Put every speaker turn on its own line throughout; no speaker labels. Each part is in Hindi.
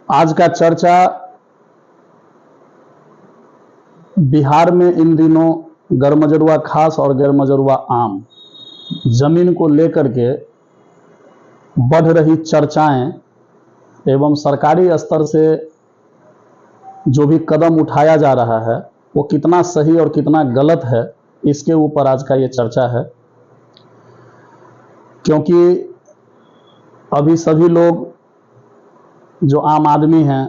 आज का चर्चा बिहार में इन दिनों गरमजरुआ खास और गरमजरुआ आम जमीन को लेकर के बढ़ रही चर्चाएं एवं सरकारी स्तर से जो भी कदम उठाया जा रहा है वो कितना सही और कितना गलत है, इसके ऊपर आज का ये चर्चा है। क्योंकि अभी सभी लोग जो आम आदमी हैं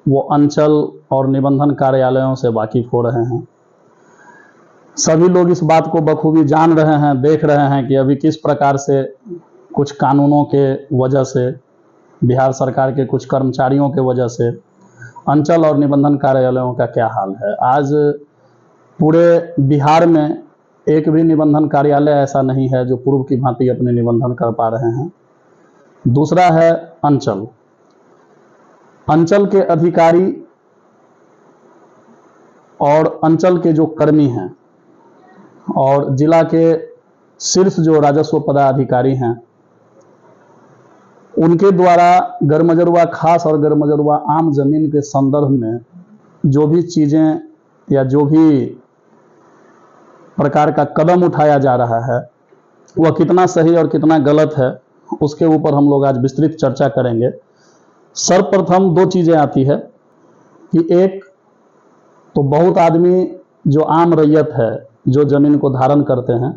वो अंचल और निबंधन कार्यालयों से वाकिफ हो रहे हैं। सभी लोग इस बात को बखूबी जान रहे हैं, देख रहे हैं कि अभी किस प्रकार से कुछ कानूनों के वजह से, बिहार सरकार के कुछ कर्मचारियों के वजह से अंचल और निबंधन कार्यालयों का क्या हाल है। आज पूरे बिहार में एक भी निबंधन कार्यालय ऐसा नहीं है जो पूर्व की भांति अपने निबंधन कर पा रहे हैं। दूसरा है अंचल। अंचल के अधिकारी और अंचल के जो कर्मी हैं और जिला के शीर्ष जो राजस्व पदाधिकारी हैं, उनके द्वारा गरमजरुआ खास और गरमजरुआ आम जमीन के संदर्भ में जो भी चीजें या जो भी प्रकार का कदम उठाया जा रहा है वह कितना सही और कितना गलत है, उसके ऊपर हम लोग आज विस्तृत चर्चा करेंगे। सर्वप्रथम दो चीजें आती है कि एक तो बहुत आदमी जो आम रैयत है, जो जमीन को धारण करते हैं,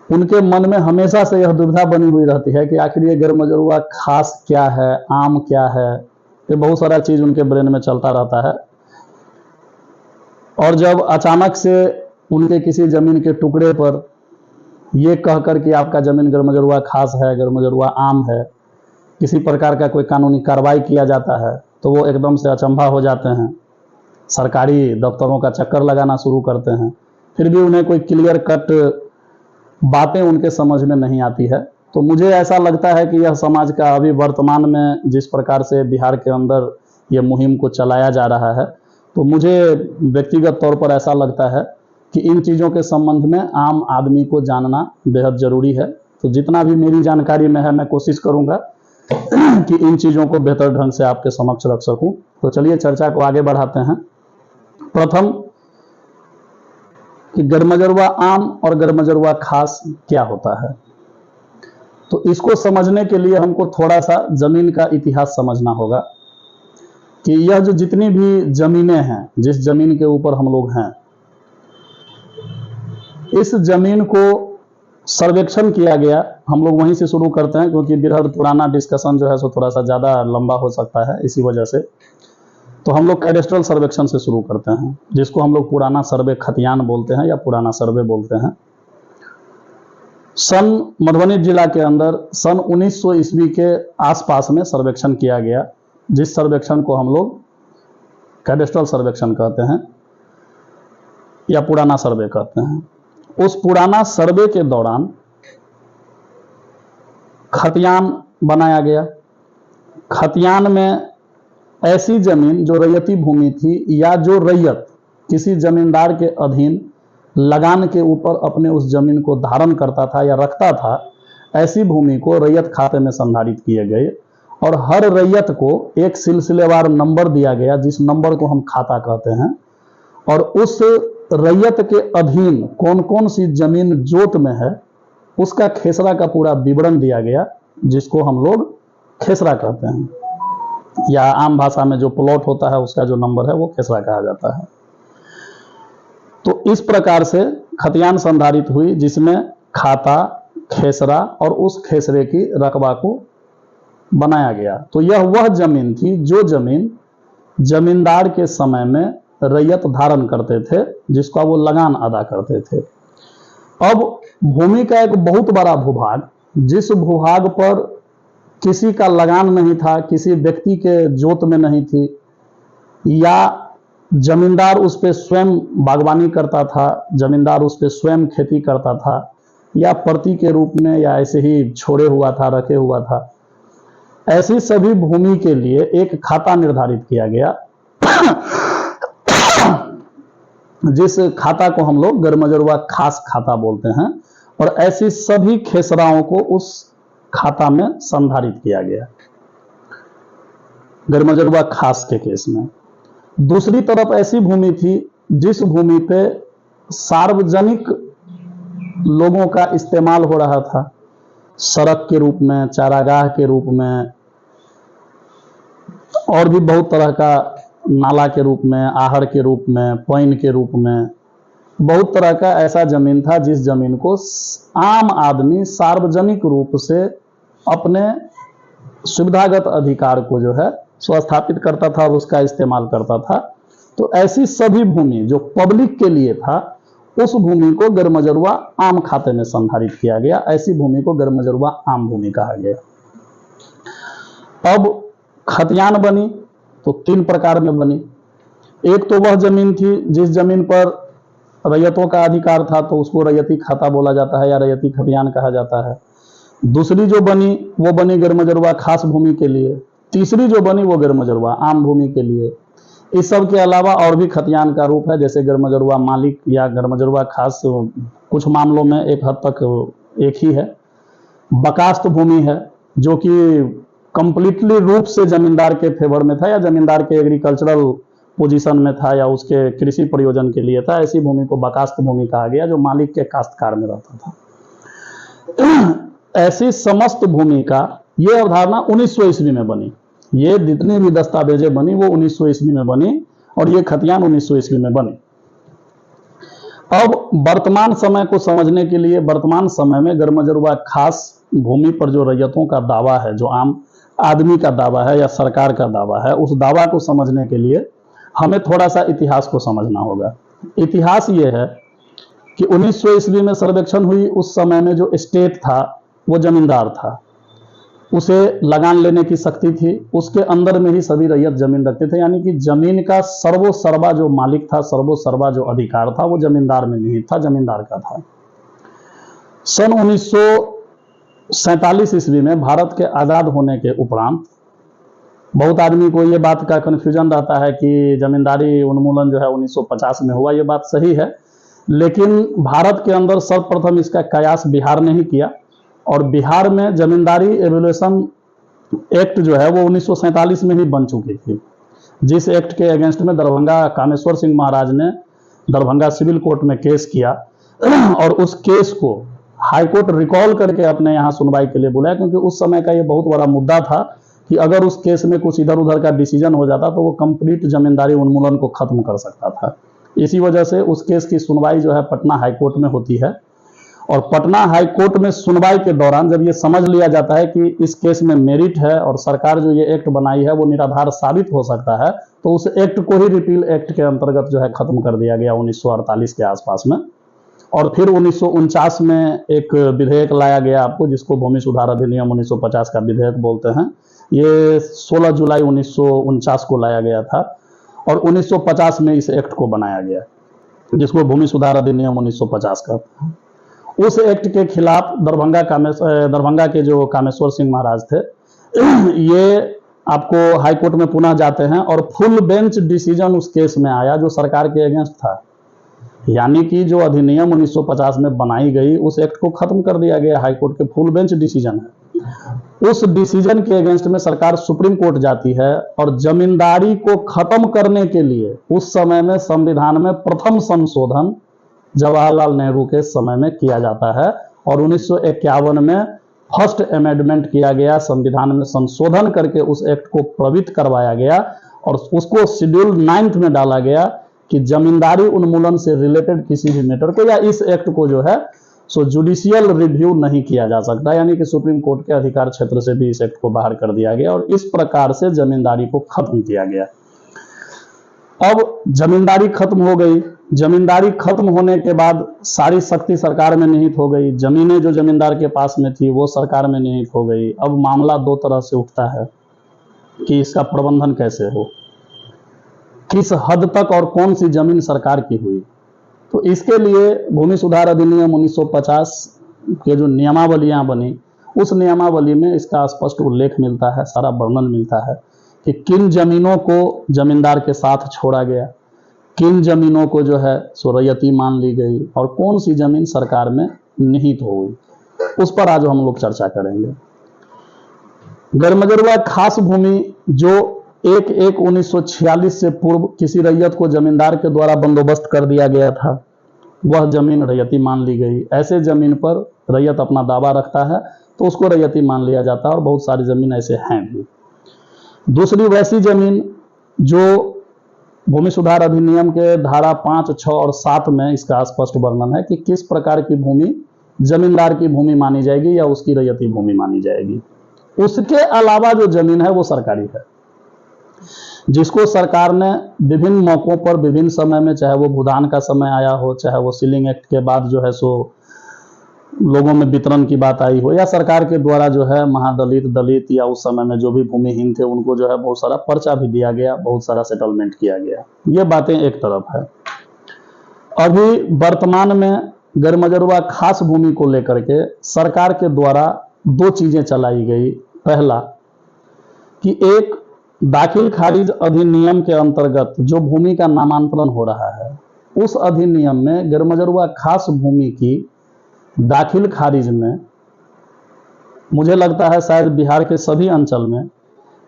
उनके मन में हमेशा से यह दुविधा बनी हुई रहती है कि आखिर ये गरमजरुआ खास क्या है, आम क्या है। ये बहुत सारा चीज उनके ब्रेन में चलता रहता है। और जब अचानक से उनके किसी जमीन के टुकड़े पर ये कहकर कि आपका जमीन गरमजरुआ खास है, गरमजरुआ आम है, किसी प्रकार का कोई कानूनी कार्रवाई किया जाता है तो वो एकदम से अचंभा हो जाते हैं, सरकारी दफ्तरों का चक्कर लगाना शुरू करते हैं। फिर भी उन्हें कोई क्लियर कट बातें उनके समझ में नहीं आती है। तो मुझे ऐसा लगता है कि यह समाज का अभी वर्तमान में जिस प्रकार से बिहार के अंदर यह मुहिम को चलाया जा रहा है, तो मुझे व्यक्तिगत तौर पर ऐसा लगता है कि इन चीज़ों के संबंध में आम आदमी को जानना बेहद जरूरी है। तो जितना भी मेरी जानकारी में है मैं कोशिश करूंगा कि इन चीज़ों को बेहतर ढंग से आपके समक्ष रख सकूं। तो चलिए चर्चा को आगे बढ़ाते हैं। प्रथम कि गरमजरुआ आम और गरमजरुआ खास क्या होता है। तो इसको समझने के लिए हमको थोड़ा सा जमीन का इतिहास समझना होगा कि यह जो जितनी भी जमीनें हैं, जिस जमीन के ऊपर हम लोग हैं, इस जमीन को सर्वेक्षण किया गया। हम लोग वहीं से शुरू करते हैं क्योंकि बृहद पुराना डिस्कशन जो है सो थोड़ा सा ज़्यादा लंबा हो सकता है, इसी वजह से तो हम लोग कैडेस्ट्रल सर्वेक्षण से शुरू करते हैं, जिसको हम लोग पुराना सर्वे खतियान बोलते हैं या पुराना सर्वे बोलते हैं। सन मधुबनी जिला के अंदर सन 1900 ईस्वी के आसपास में सर्वेक्षण किया गया, जिस सर्वेक्षण को हम लोग कैडेस्ट्रल सर्वेक्षण कहते हैं या पुराना सर्वे कहते हैं। उस पुराना सर्वे के दौरान खतियान बनाया गया। खतियान में ऐसी जमीन जो रैयती भूमि थी या जो रैयत किसी जमींदार के अधीन लगान के ऊपर अपने उस जमीन को धारण करता था या रखता था, ऐसी भूमि को रैयत खाते में संधारित किए गए और हर रैयत को एक सिलसिलेवार नंबर दिया गया, जिस नंबर को हम खाता कहते हैं। और उस रैयत के अधीन कौन कौन सी जमीन जोत में है उसका खेसरा का पूरा विवरण दिया गया, जिसको हम लोग खेसरा कहते हैं, या आम भाषा में जो प्लॉट होता है उसका जो नंबर है वो खेसरा कहा जाता है। तो इस प्रकार से खतियान संधारित हुई, जिसमें खाता, खेसरा और उस खेसरे की रकबा को बनाया गया। तो यह वह जमीन थी जो जमीन जमींदार के समय में रैयत धारण करते थे, जिसका वो लगान अदा करते थे। अब भूमि का एक बहुत बड़ा भूभाग, जिस भूभाग पर किसी का लगान नहीं था, किसी व्यक्ति के जोत में नहीं थी, या जमींदार उस पे स्वयं बागवानी करता था, जमींदार उस पे स्वयं खेती करता था, या प्रति के रूप में या ऐसे ही छोड़े हुआ था, रखे हुआ था, ऐसी सभी भूमि के लिए एक खाता निर्धारित किया गया जिस खाता को हम लोग गरमजरुआ खास खाता बोलते हैं। और ऐसी सभी खेसराओं को उस खाता में संधारित किया गया। गरमजरुआ खास के केस में। दूसरी तरफ ऐसी भूमि थी जिस भूमि पे सार्वजनिक लोगों का इस्तेमाल हो रहा था, सड़क के रूप में, चारागाह के रूप में, और भी बहुत तरह का, नाला के रूप में, आहर के रूप में, पॉइन के रूप में, बहुत तरह का ऐसा जमीन था जिस जमीन को आम आदमी सार्वजनिक रूप से अपने सुविधागत अधिकार को जो है स्वस्थापित करता था और उसका इस्तेमाल करता था। तो ऐसी सभी भूमि जो पब्लिक के लिए था, उस भूमि को गरमजरुआ आम खाते में संधारित किया गया। ऐसी भूमि को गरमजरुआ आम भूमि कहा गया। अब खतियान बनी तो 3 प्रकार में बनी। एक तो वह जमीन थी जिस जमीन पर रैयतों का अधिकार था, तो उसको रैयती खाता बोला जाता है या रैयती खतियान कहा जाता है। दूसरी जो बनी वो बनी गरमजरुआ खास भूमि के लिए। तीसरी जो बनी वो गरमजरुआ आम भूमि के लिए। इस सब के अलावा और भी खतियान का रूप है, जैसे गरमजरुआ मालिक या गरमजरुआ खास कुछ मामलों में एक हद तक एक ही है। बकास्त भूमि है जो कि कंप्लीटली रूप से जमींदार के फेवर में था या जमींदार के एग्रीकल्चरल पोजीशन में था या उसके कृषि प्रयोजन के लिए था। ऐसी भूमि को बकास्त भूमि कहा गया जो मालिक के काश्तकार में रहता था। ऐसी समस्त भूमि का ये अवधारणा 1900 ईस्वी में बनी। ये जितनी भी दस्तावेजें बनी वो 1900 ईस्वी में बनी और ये खतियान 1900 ईस्वी में बनी। अब वर्तमान समय को समझने के लिए, वर्तमान समय में गरमजरुआ खास भूमि पर जो रैयतों का दावा है, जो आम आदमी का दावा है या सरकार का दावा है, उस दावा को समझने के लिए हमें थोड़ा सा इतिहास को समझना होगा। इतिहास ये है कि 1900 ईस्वी में सर्वेक्षण हुई। उस समय में जो स्टेट था वो जमींदार था, उसे लगान लेने की शक्ति थी, उसके अंदर में ही सभी रैयत जमीन रखते थे। यानी कि जमीन का सर्वोसर्वा जो मालिक था, सर्वोसर्वा जो अधिकार था, वो जमींदार में नहीं था, जमींदार का था। सन 1947 ईस्वी में भारत के आज़ाद होने के उपरांत बहुत आदमी को ये बात का कन्फ्यूजन रहता है कि जमींदारी उन्मूलन जो है 1950 में हुआ। ये बात सही है, लेकिन भारत के अंदर सर्वप्रथम इसका कयास बिहार ने ही किया और बिहार में जमींदारी एवोल्यूशन एक्ट जो है वो 1947 में ही बन चुकी थी, जिस एक्ट के अगेंस्ट में दरभंगा कामेश्वर सिंह महाराज ने दरभंगा सिविल कोर्ट में केस किया और उस केस को हाईकोर्ट रिकॉल करके अपने यहाँ सुनवाई के लिए बुलाया, क्योंकि उस समय का ये बहुत बड़ा मुद्दा था कि अगर उस केस में कुछ इधर उधर का डिसीजन हो जाता तो वो कंप्लीट जमींदारी उन्मूलन को खत्म कर सकता था। इसी वजह से उस केस की सुनवाई जो है पटना हाईकोर्ट में होती है और पटना हाईकोर्ट में सुनवाई के दौरान जब ये समझ लिया जाता है कि इस केस में मेरिट है और सरकार जो ये एक्ट बनाई है वो निराधार साबित हो सकता है, तो उस एक्ट को ही रिपील एक्ट के अंतर्गत जो है खत्म कर दिया गया 1948 के आसपास में। और फिर 1949 में एक विधेयक लाया गया आपको, जिसको भूमि सुधार अधिनियम 1950 का विधेयक बोलते हैं। ये 16 जुलाई 1949 को लाया गया था और 1950 में इस एक्ट को बनाया गया, जिसको भूमि सुधार अधिनियम 1950 का। उस एक्ट के खिलाफ दरभंगा के जो कामेश्वर सिंह महाराज थे, ये आपको हाईकोर्ट में पुनः जाते हैं और फुल बेंच डिसीजन उस केस में आया जो सरकार के अगेंस्ट था। यानी कि जो अधिनियम 1950 में बनाई गई उस एक्ट को खत्म कर दिया गया। हाईकोर्ट के फुल बेंच डिसीजन है। उस डिसीजन के अगेंस्ट में सरकार सुप्रीम कोर्ट जाती है और जमींदारी को खत्म करने के लिए उस समय में संविधान में प्रथम संशोधन जवाहरलाल नेहरू के समय में किया जाता है और 1951 में फर्स्ट अमेंडमेंट किया गया, संविधान में संशोधन करके उस एक्ट को प्रवित करवाया गया और उसको शेड्यूल 9 में डाला गया कि जमींदारी उन्मूलन से रिलेटेड किसी भी मैटर को या इस एक्ट को जो है सो जुडिशियल रिव्यू नहीं किया जा सकता, यानी कि सुप्रीम कोर्ट के अधिकार क्षेत्र से भी इस एक्ट को बाहर कर दिया गया और इस प्रकार से जमींदारी को खत्म किया गया। अब जमींदारी खत्म हो गई। जमींदारी खत्म होने के बाद सारी शक्ति सरकार में निहित हो गई। जमीनें जो जमींदार के पास में थी वो सरकार में निहित हो गई। अब मामला दो तरह से उठता है कि इसका प्रबंधन कैसे हो, किस हद तक और कौन सी जमीन सरकार की हुई। तो इसके लिए भूमि सुधार अधिनियम 1950 के जो नियमावलियां बनी, उस नियमावली में इसका स्पष्ट उल्लेख मिलता है, सारा वर्णन मिलता है कि किन जमीनों को जमींदार के साथ छोड़ा गया, किन जमीनों को जो है सो रैयती मान ली गई और कौन सी जमीन सरकार में निहित हो गई। उस पर आज हम लोग चर्चा करेंगे। गरमजरुआ खास भूमि जो एक 1946 से पूर्व किसी रैयत को जमींदार के द्वारा बंदोबस्त कर दिया गया था, वह जमीन रैयती मान ली गई। ऐसे जमीन पर रैयत अपना दावा रखता है तो उसको रैयती मान लिया जाता है, और बहुत सारी जमीन ऐसे हैं भी। दूसरी वैसी जमीन जो भूमि सुधार अधिनियम के धारा 5, 6 और 7 में इसका स्पष्ट वर्णन है कि किस प्रकार की भूमि जमींदार की भूमि मानी जाएगी या उसकी रैयती भूमि मानी जाएगी। उसके अलावा जो जमीन है वो सरकारी है, जिसको सरकार ने विभिन्न मौकों पर विभिन्न समय में, चाहे वो भूदान का समय आया हो, चाहे वो सीलिंग एक्ट के बाद जो है सो लोगों में वितरण की बात आई हो, या सरकार के द्वारा जो है महादलित, दलित या उस समय में जो भी भूमिहीन थे उनको जो है बहुत सारा पर्चा भी दिया गया, बहुत सारा सेटलमेंट किया गया। ये बातें एक तरफ है। अभी वर्तमान में गैरमजरूआ खास भूमि को लेकर के सरकार के द्वारा 2 चीजें चलाई गई। पहला कि एक दाखिल खारिज अधिनियम के अंतर्गत जो भूमि का नामांतरण हो रहा है, उस अधिनियम में गैरमजरूआ खास भूमि की दाखिल खारिज में मुझे लगता है शायद बिहार के सभी अंचल में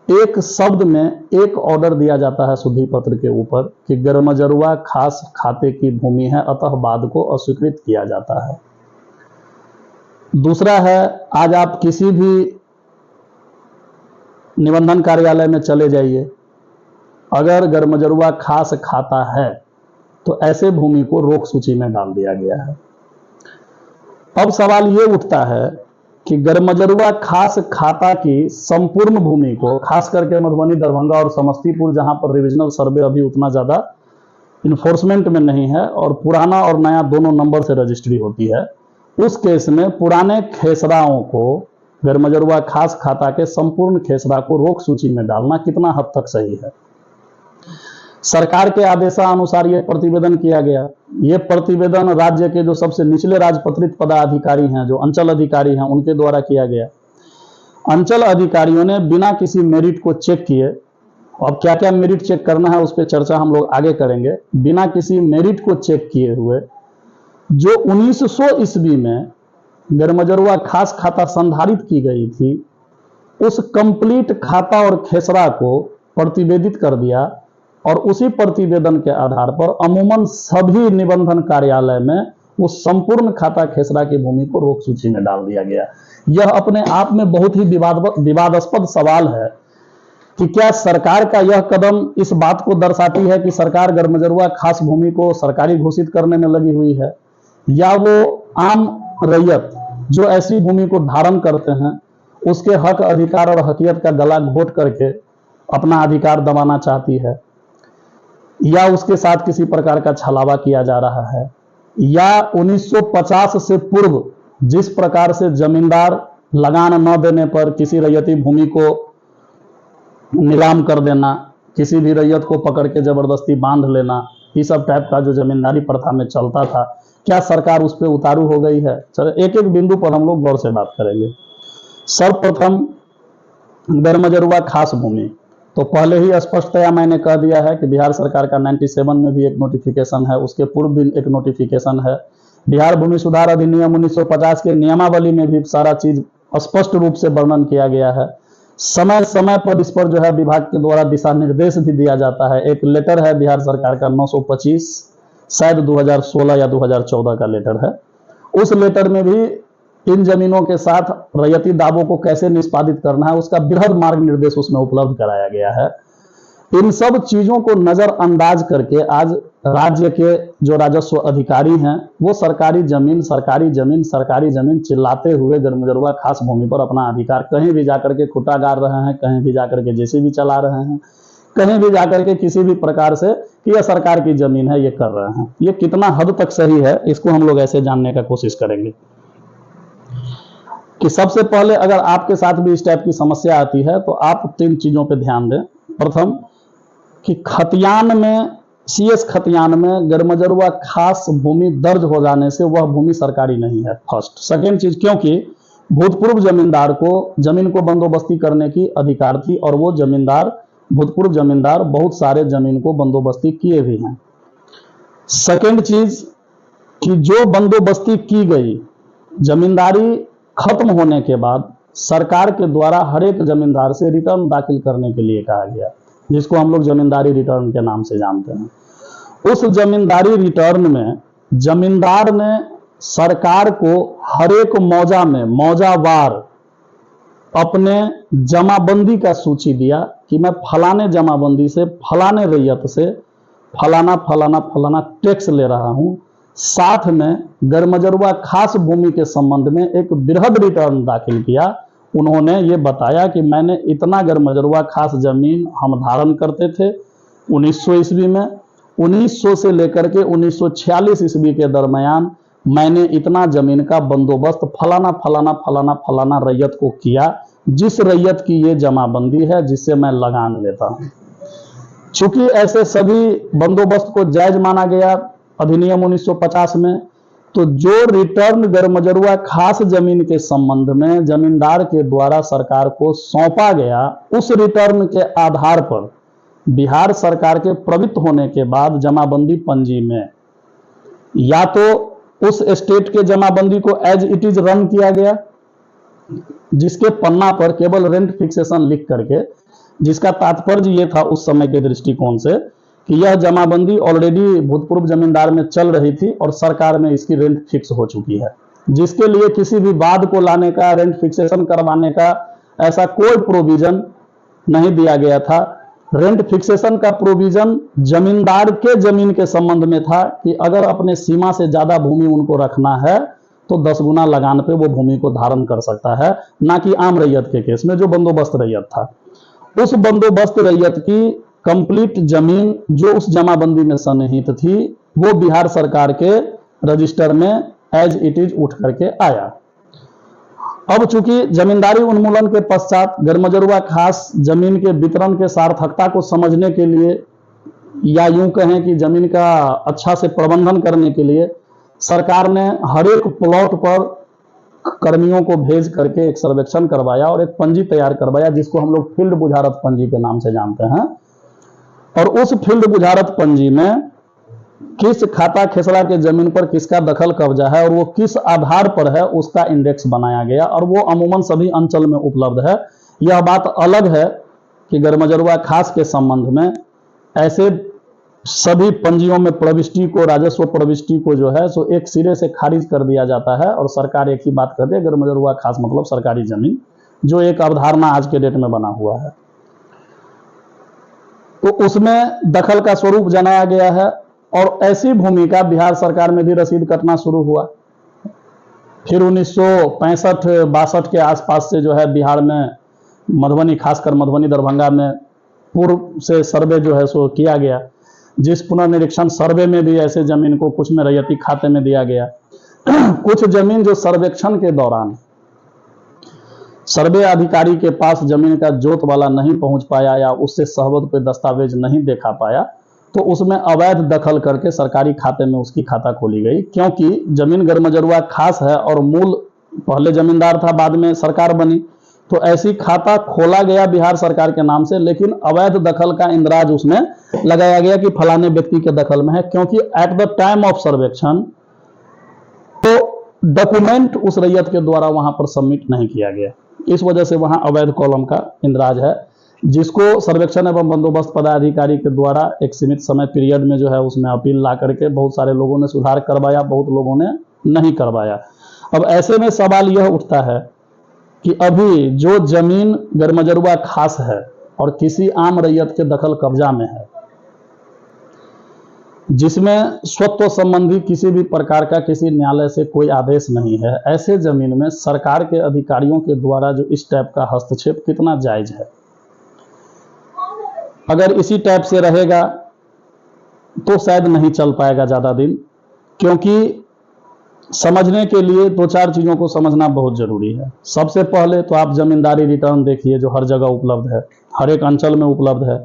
एक शब्द में एक ऑर्डर दिया जाता है शुद्धि पत्र के ऊपर कि गैरमजरूआ खास खाते की भूमि है, अतः बाद को अस्वीकृत किया जाता है। दूसरा है, आज आप किसी भी निबंधन कार्यालय में चले जाइए, अगर गैरमजरूआ खास खाता है तो ऐसे भूमि को रोक सूची में डाल दिया गया है। अब सवाल ये उठता है कि गैरमजरूआ खास खाता की संपूर्ण भूमि को, खास करके मधुबनी, दरभंगा और समस्तीपुर, जहां पर रिविजनल सर्वे अभी उतना ज्यादा इन्फोर्समेंट में नहीं है और पुराना और नया दोनों नंबर से रजिस्ट्री होती है, उस केस में पुराने खेसराओं को गैरमजरूआ खास खाता के संपूर्ण खेसरा को रोक सूची में डालना कितना हद तक सही है। सरकार के आदेशानुसार यह प्रतिवेदन किया गया। यह प्रतिवेदन राज्य के जो सबसे निचले राजपत्रित पदाधिकारी हैं, जो अंचल अधिकारी हैं, उनके द्वारा किया गया। अंचल अधिकारियों ने बिना किसी मेरिट को चेक किए, अब क्या क्या मेरिट चेक करना है उस पर चर्चा हम लोग आगे करेंगे, बिना किसी मेरिट को चेक किए हुए जो 1900 ईस्वी में गैरमजरूआ खास खाता संधारित की गई थी, उस कंप्लीट खाता और खेसरा को प्रतिवेदित कर दिया, और उसी प्रतिवेदन के आधार पर अमूमन सभी निबंधन कार्यालय में उस संपूर्ण खाता खेसरा की भूमि को रोक सूची में डाल दिया गया। यह अपने आप में बहुत ही विवादास्पद सवाल है कि क्या सरकार का यह कदम इस बात को दर्शाती है कि सरकार गैरमजरूआ खास भूमि को सरकारी घोषित करने में लगी हुई है, या वो आम रैयत जो ऐसी भूमि को धारण करते हैं उसके हक, अधिकार और हकीकत का गला घोट करके अपना अधिकार दबाना चाहती है, या उसके साथ किसी प्रकार का छलावा किया जा रहा है, या 1950 से पूर्व जिस प्रकार से जमींदार लगान न देने पर किसी रैयती भूमि को नीलाम कर देना, किसी भी रैयत को पकड़ के जबरदस्ती बांध लेना, ये सब टाइप का जो जमींदारी प्रथा में चलता था, क्या सरकार उस पर उतारू हो गई है? चलो एक एक बिंदु पर हम लोग गौर से बात करेंगे। सर्वप्रथम गैरमजरूआ खास भूमि, तो पहले ही स्पष्टतया मैंने कह दिया है कि बिहार सरकार का 97 में भी एक नोटिफिकेशन है, उसके पूर्व भी एक नोटिफिकेशन है। बिहार भूमि सुधार अधिनियम 1950 के नियमावली में भी सारा चीज स्पष्ट रूप से वर्णन किया गया है। समय समय पर इस पर जो है विभाग के द्वारा दिशा निर्देश भी दिया जाता है। एक लेटर है बिहार सरकार का 925, शायद 2016 या 2014 का लेटर है। उस लेटर में भी इन जमीनों के साथ रैयती दावों को कैसे निष्पादित करना है उसका बृहद मार्ग निर्देश उसमें उपलब्ध कराया गया है। इन सब चीजों को नजरअंदाज करके आज राज्य के जो राजस्व अधिकारी हैं वो सरकारी जमीन चिल्लाते हुए गैरमजरूआ खास भूमि पर अपना अधिकार कहीं भी जाकर के खुटा गाड़ रहे हैं, कहीं भी जाकर के जेसीबी चला रहे हैं, कहीं भी जाकर के किसी भी प्रकार से कि यह सरकार की जमीन है ये कर रहे हैं। ये कितना हद तक सही है इसको हम लोग ऐसे जानने का कोशिश करेंगे कि सबसे पहले अगर आपके साथ भी इस टाइप की समस्या आती है तो आप 3 चीजों पे ध्यान दें। प्रथम कि खतियान में, सीएस खतियान में गैरमजरूआ खास भूमि दर्ज हो जाने से वह भूमि सरकारी नहीं है, फर्स्ट। सेकेंड चीज, क्योंकि भूतपूर्व जमींदार को जमीन को बंदोबस्ती करने की अधिकार थी और वो भूतपूर्व जमींदार बहुत सारे जमीन को बंदोबस्ती किए भी हैं। सेकेंड चीज कि जो बंदोबस्ती की गई, जमींदारी खत्म होने के बाद सरकार के द्वारा हर एक जमींदार से रिटर्न दाखिल करने के लिए कहा गया। जिसको हम लोग जमींदारी रिटर्न के नाम से जानते हैं। उस जमींदारी रिटर्न में जमींदार ने सरकार को हर एक मौजा में मौजावार अपने जमाबंदी का सूची दिया कि मैं फलाने जमाबंदी से, फलाने रैयत से फलाना फलाना फलाना टैक्स ले रहा हूं। साथ में गरमजरुआ खास भूमि के संबंध में एक बृहद रिटर्न दाखिल किया। उन्होंने ये बताया कि मैंने इतना गरमजरुआ खास जमीन हम धारण करते थे 1900 ईस्वी में, 1900 से लेकर के 1946 ईस्वी के दरमियान मैंने इतना जमीन का बंदोबस्त फलाना फलाना फलाना फलाना रैयत को किया, जिस रैयत की ये जमाबंदी है जिससे मैं लगान लेता हूं। चूंकि ऐसे सभी बंदोबस्त को जायज माना गया अधिनियम 1950 में, तो जो रिटर्न गरमजरुआ खास जमीन के संबंध में जमींदार के द्वारा सरकार को सौंपा गया, उस रिटर्न के आधार पर बिहार सरकार के प्रवृत्त होने के बाद जमाबंदी पंजी में या तो उस स्टेट के जमाबंदी को एज इट इज रन किया गया, जिसके पन्ना पर केवल रेंट फिक्सेशन लिख करके, जिसका तात्पर्य ये था उस समय के दृष्टिकोण से कि यह जमाबंदी ऑलरेडी भूतपूर्व जमींदार में चल रही थी और सरकार में इसकी रेंट फिक्स हो चुकी है, जिसके लिए किसी भी वाद को लाने का, रेंट फिक्सेशन करवाने का ऐसा कोई प्रोविजन नहीं दिया गया था। रेंट फिक्सेशन का प्रोविजन जमींदार के जमीन के संबंध में था कि अगर अपने सीमा से ज्यादा भूमि उनको रखना है तो 10 गुना लगान पे वो भूमि को धारण कर सकता है, ना कि आम रैयत के केस में जो बंदोबस्त रैयत था। उस बंदोबस्त रैयत की कंप्लीट जमीन जो उस जमाबंदी में सन्निहित थी वो बिहार सरकार के रजिस्टर में एज इट इज उठ करके आया। अब चूंकि जमींदारी उन्मूलन के पश्चात गरमजरुआ खास जमीन के वितरण के सार्थकता को समझने के लिए, या यूं कहें कि जमीन का अच्छा से प्रबंधन करने के लिए, सरकार ने हर एक प्लॉट पर कर्मियों को भेज करके एक सर्वेक्षण करवाया और एक पंजी तैयार करवाया, जिसको हम लोग फील्ड बुझारत पंजी के नाम से जानते हैं। और उस फील्ड बुझारत पंजी में किस खाता खेसरा के जमीन पर किसका दखल कब्जा है और वो किस आधार पर है उसका इंडेक्स बनाया गया, और वो अमूमन सभी अंचल में उपलब्ध है। यह बात अलग है कि गरमजरुआ खास के संबंध में ऐसे सभी पंजियों में प्रविष्टि को, राजस्व प्रविष्टि को जो है सो एक सिरे से खारिज कर दिया जाता है और सरकार एक ही बात करती है, गरमजरुआ खास मतलब सरकारी जमीन, जो एक अवधारणा आज के डेट में बना हुआ है। तो उसमें दखल का स्वरूप जनाया गया है और ऐसी भूमि का बिहार सरकार में भी रसीद कटना शुरू हुआ। फिर 1965-62 के आसपास से जो है बिहार में मधुबनी, खासकर मधुबनी दरभंगा में पूर्व से सर्वे जो है सो किया गया, जिस पुनर्निरीक्षण सर्वे में भी ऐसे जमीन को कुछ में रैयती खाते में दिया गया। कुछ जमीन जो सर्वेक्षण के दौरान सर्वे अधिकारी के पास जमीन का जोत वाला नहीं पहुंच पाया या उससे सहमत पे दस्तावेज नहीं देखा पाया, तो उसमें अवैध दखल करके सरकारी खाते में उसकी खाता खोली गई। क्योंकि जमीन गरमजरुआ खास है और मूल पहले जमींदार था, बाद में सरकार बनी, तो ऐसी खाता खोला गया बिहार सरकार के नाम से, लेकिन अवैध दखल का इंद्राज उसमें लगाया गया कि फलाने व्यक्ति के दखल में है, क्योंकि एट द टाइम ऑफ सर्वेक्षण तो डॉक्यूमेंट उस रैयत के द्वारा वहां पर सबमिट नहीं किया गया। इस वजह से वहां अवैध कॉलम का इंद्राज है, जिसको सर्वेक्षण एवं बंदोबस्त पदाधिकारी के द्वारा एक सीमित समय पीरियड में जो है उसमें अपील ला करके बहुत सारे लोगों ने सुधार करवाया, बहुत लोगों ने नहीं करवाया। अब ऐसे में सवाल यह उठता है कि अभी जो जमीन गरमजरुआ खास है और किसी आम रैयत के दखल कब्जा में है, जिसमें स्वत्व संबंधी किसी भी प्रकार का किसी न्यायालय से कोई आदेश नहीं है, ऐसे जमीन में सरकार के अधिकारियों के द्वारा जो इस टाइप का हस्तक्षेप कितना जायज है? अगर इसी टाइप से रहेगा तो शायद नहीं चल पाएगा ज्यादा दिन, क्योंकि समझने के लिए 2-4 चीजों को समझना बहुत जरूरी है। सबसे पहले तो आप जमींदारी रिटर्न देखिए जो हर जगह उपलब्ध है, हर एक अंचल में उपलब्ध है।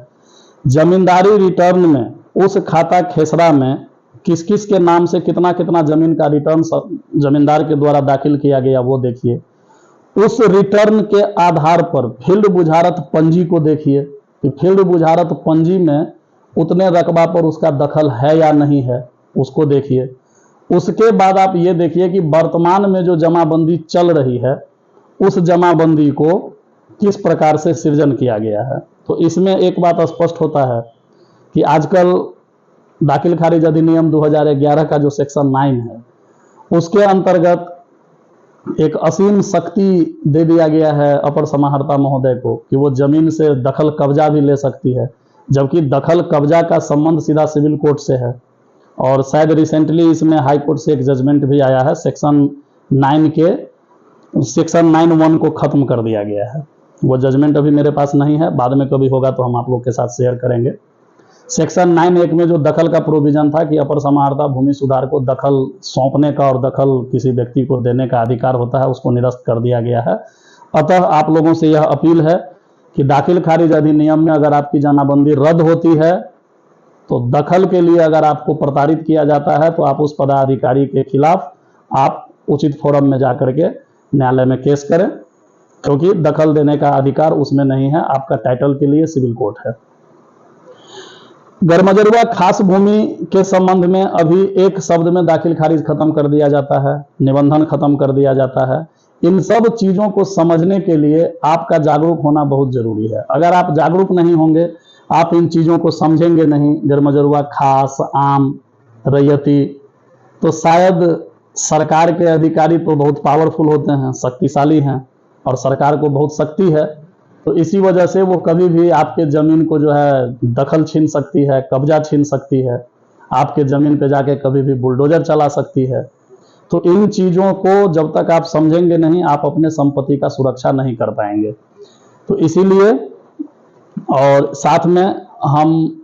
जमींदारी रिटर्न में उस खाता खेसरा में किस किस के नाम से कितना कितना जमीन का रिटर्न जमींदार के द्वारा दाखिल किया गया वो देखिए। उस रिटर्न के आधार पर फील्ड बुझारत पंजी को देखिए कि फील्ड बुझारत पंजी में उतने रकबा पर उसका दखल है या नहीं है, उसको देखिए। उसके बाद आप ये देखिए कि वर्तमान में जो जमाबंदी चल रही है उस जमाबंदी को किस प्रकार से सृजन किया गया है। तो इसमें एक बात स्पष्ट होता है कि आजकल दाखिल खारिज अधिनियम 2011 का जो सेक्शन 9 है, उसके अंतर्गत एक असीम शक्ति दे दिया गया है अपर समाहर्ता महोदय को कि वो जमीन से दखल कब्जा भी ले सकती है, जबकि दखल कब्जा का संबंध सीधा सिविल कोर्ट से है। और शायद रिसेंटली इसमें हाई कोर्ट से एक जजमेंट भी आया है, सेक्शन 9(1) को खत्म कर दिया गया है। वो जजमेंट अभी मेरे पास नहीं है, बाद में कभी होगा तो हम आप लोग के साथ शेयर करेंगे। सेक्शन 9(1) में जो दखल का प्रोविजन था कि अपर समाहर्ता भूमि सुधार को दखल सौंपने का और दखल किसी व्यक्ति को देने का अधिकार होता है, उसको निरस्त कर दिया गया है। अतः आप लोगों से यह अपील है कि दाखिल खारिज अधिनियम में अगर आपकी जमाबंदी रद्द होती है तो दखल के लिए अगर आपको प्रताड़ित किया जाता है तो आप उस पदाधिकारी के खिलाफ आप उचित फोरम में जाकर के न्यायालय में केस करें, क्योंकि दखल देने का अधिकार उसमें नहीं है, आपका टाइटल के लिए सिविल कोर्ट है। गरमजरुआ खास भूमि के संबंध में अभी एक शब्द में दाखिल खारिज खत्म कर दिया जाता है, निबंधन खत्म कर दिया जाता है। इन सब चीजों को समझने के लिए आपका जागरूक होना बहुत जरूरी है। अगर आप जागरूक नहीं होंगे, आप इन चीजों को समझेंगे नहीं, गरमजरुआ खास, आम, रैयती, तो शायद सरकार के अधिकारी तो बहुत पावरफुल होते हैं, शक्तिशाली हैं और सरकार को बहुत शक्ति है, तो इसी वजह से वो कभी भी आपके जमीन को जो है दखल छीन सकती है, कब्जा छीन सकती है, आपके जमीन पे जाके कभी भी बुलडोजर चला सकती है। तो इन चीजों को जब तक आप समझेंगे नहीं, आप अपने संपत्ति का सुरक्षा नहीं कर पाएंगे। तो इसीलिए और साथ में हम